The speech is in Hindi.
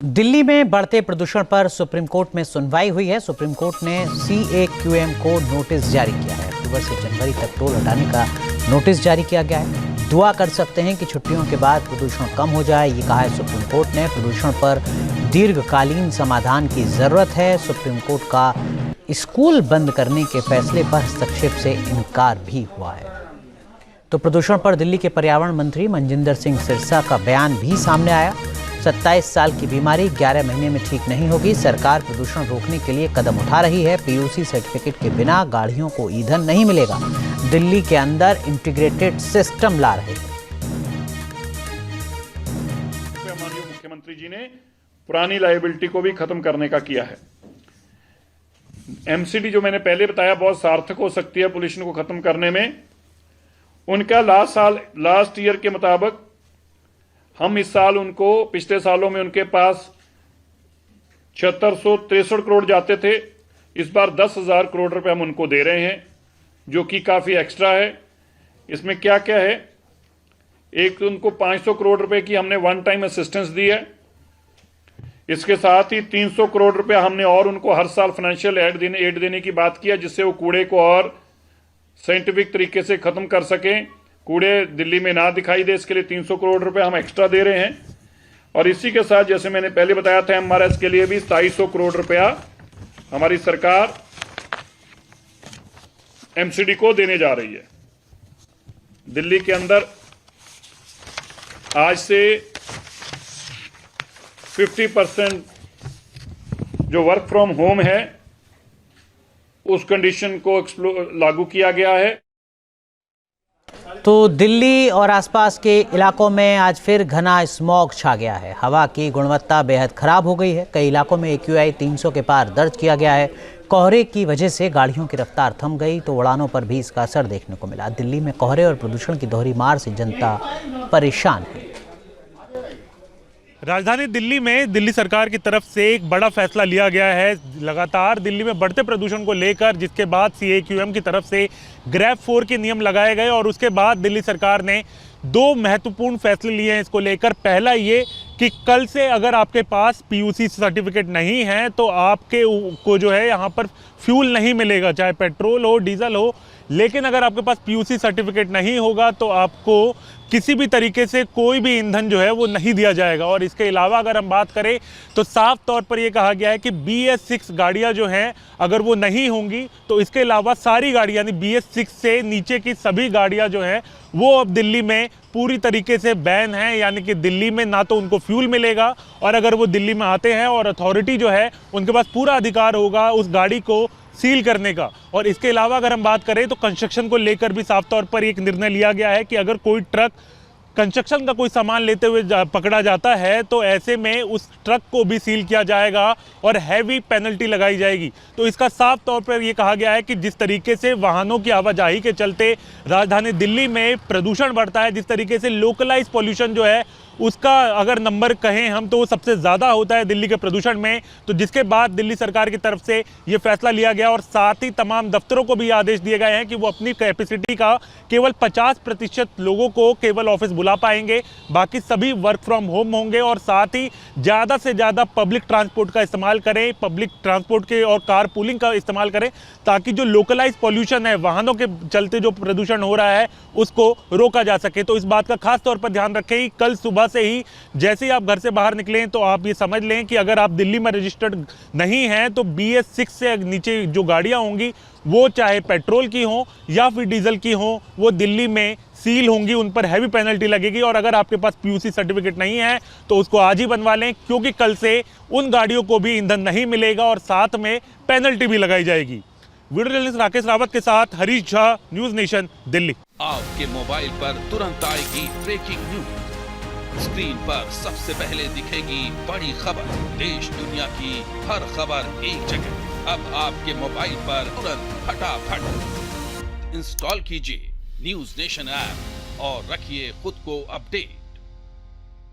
दिल्ली में बढ़ते प्रदूषण पर सुप्रीम कोर्ट में सुनवाई हुई है। सुप्रीम कोर्ट ने CAQM को नोटिस जारी किया है। अक्टूबर से जनवरी तक टोल हटाने का नोटिस जारी किया गया है। दुआ कर सकते हैं कि छुट्टियों के बाद प्रदूषण कम हो जाए, ये कहा है सुप्रीम कोर्ट ने। प्रदूषण पर दीर्घकालीन समाधान की जरूरत है। सुप्रीम कोर्ट का स्कूल बंद करने के फैसले पर हस्तक्षेप से इनकार भी हुआ है। तो प्रदूषण पर दिल्ली के पर्यावरण मंत्री मनजिंदर सिंह सिरसा का बयान भी सामने आया। 27 साल की बीमारी 11 महीने में ठीक नहीं होगी। सरकार प्रदूषण रोकने के लिए कदम उठा रही है। PUC सर्टिफिकेट के बिना गाड़ियों को ईंधन नहीं मिलेगा। दिल्ली के अंदर इंटीग्रेटेड सिस्टम ला रहे हैं। माननीय मुख्यमंत्री जी ने पुरानी लायबिलिटी को भी खत्म करने का किया है। MCD जो मैंने पहले बताया बहुत सार्थक हो सकती है पोल्यूशन को खत्म करने में। उनका लास्ट ईयर के मुताबिक हम इस साल उनको, पिछले सालों में उनके पास 7663 करोड़ जाते थे। इस बार 10,000 करोड़ रुपए हम उनको दे रहे हैं, जो कि काफी एक्स्ट्रा है। इसमें क्या क्या है, एक तो उनको 500 करोड़ रुपए की हमने वन टाइम असिस्टेंस दी है। इसके साथ ही 300 करोड़ रुपया हमने और उनको हर साल फाइनेंशियल एड देने की बात किया, जिससे वो कूड़े को और साइंटिफिक तरीके से खत्म कर सकें, कूड़े दिल्ली में ना दिखाई दे। इसके लिए 300 करोड़ रुपए हम एक्स्ट्रा दे रहे हैं। और इसी के साथ जैसे मैंने पहले बताया था, MRS के लिए भी 250 करोड़ रुपया हमारी सरकार MCD को देने जा रही है। दिल्ली के अंदर आज से 50% जो वर्क फ्रॉम होम है उस कंडीशन को लागू किया गया है। तो दिल्ली और आसपास के इलाकों में आज फिर घना स्मॉग छा गया है। हवा की गुणवत्ता बेहद खराब हो गई है। कई इलाकों में AQI 300 के पार दर्ज किया गया है। कोहरे की वजह से गाड़ियों की रफ्तार थम गई, तो उड़ानों पर भी इसका असर देखने को मिला। दिल्ली में कोहरे और प्रदूषण की दोहरी मार से जनता परेशान है। राजधानी दिल्ली में दिल्ली सरकार की तरफ से एक बड़ा फैसला लिया गया है लगातार दिल्ली में बढ़ते प्रदूषण को लेकर, जिसके बाद CAQM की तरफ से ग्रैब 4 के नियम लगाए गए। और उसके बाद दिल्ली सरकार ने 2 महत्वपूर्ण फैसले लिए हैं इसको लेकर। पहला ये कि कल से अगर आपके पास PUC सर्टिफिकेट नहीं है तो आपके को जो है यहाँ पर फ्यूल नहीं मिलेगा, चाहे पेट्रोल हो डीजल हो। लेकिन अगर आपके पास PUC सर्टिफिकेट नहीं होगा तो आपको किसी भी तरीके से कोई भी ईंधन जो है वो नहीं दिया जाएगा। और इसके अलावा अगर हम बात करें तो साफ तौर पर ये कहा गया है कि BS6 गाड़ियां जो हैं अगर वो नहीं होंगी तो इसके अलावा सारी गाड़ियां यानी BS6 से नीचे की सभी गाड़ियां जो हैं वो अब दिल्ली में पूरी तरीके से बैन है। यानी कि दिल्ली में ना तो उनको फ्यूल मिलेगा, और अगर वो दिल्ली में आते हैं और अथॉरिटी जो है उनके पास पूरा अधिकार होगा उस गाड़ी को सील करने का। और इसके अलावा अगर हम बात करें तो कंस्ट्रक्शन को लेकर भी साफ तौर पर एक निर्णय लिया गया है कि अगर कोई ट्रक कंस्ट्रक्शन का कोई सामान लेते हुए पकड़ा जाता है तो ऐसे में उस ट्रक को भी सील किया जाएगा और हैवी पेनल्टी लगाई जाएगी। तो इसका साफ तौर पर यह कहा गया है कि जिस तरीके से वाहनों की आवाजाही के चलते राजधानी दिल्ली में प्रदूषण बढ़ता है, जिस तरीके से लोकलाइज पॉल्यूशन जो है उसका अगर नंबर कहें हम तो वो सबसे ज़्यादा होता है दिल्ली के प्रदूषण में। तो जिसके बाद दिल्ली सरकार की तरफ से ये फैसला लिया गया और साथ ही तमाम दफ्तरों को भी आदेश दिए गए हैं कि वो अपनी कैपेसिटी का केवल 50% लोगों को केवल ऑफिस बुला पाएंगे, बाकी सभी वर्क फ्रॉम होम होंगे। और साथ ही ज़्यादा से ज़्यादा पब्लिक ट्रांसपोर्ट का इस्तेमाल करें, पब्लिक ट्रांसपोर्ट के और कार पूलिंग का इस्तेमाल करें, ताकि जो लोकलाइज पॉल्यूशन है, वाहनों के चलते जो प्रदूषण हो रहा है उसको रोका जा सके। तो इस बात का खास तौर पर ध्यान रखें कि कल सुबह से ही जैसे ही आप घर से बाहर निकलें तो आप ये समझ लें कि अगर आप दिल्ली में रजिस्टर्ड नहीं हैं तो BS6 से नीचे जो गाड़ियां होंगी वो चाहे पेट्रोल की हो या फिर डीजल की हो वो दिल्ली में सील होंगी, उन पर हैवी पेनल्टी लगेगी। और अगर आपके पास PUC सर्टिफिकेट नहीं है तो उसको आज ही बनवा लें, क्योंकि कल से उन गाड़ियों को भी ईंधन नहीं मिलेगा और साथ में पेनल्टी भी लगाई जाएगी। वीडियो जर्नलिस्ट राकेश रावत के साथ हरीश झा, न्यूज नेशन, दिल्ली। आपके मोबाइल पर तुरंत आएगी ब्रेकिंग न्यूज, स्क्रीन पर सबसे पहले दिखेगी बड़ी खबर, देश दुनिया की हर खबर एक जगह। अब आपके मोबाइल पर तुरंत फटाफट इंस्टॉल कीजिए न्यूज नेशन ऐप और रखिए खुद को अपडेट।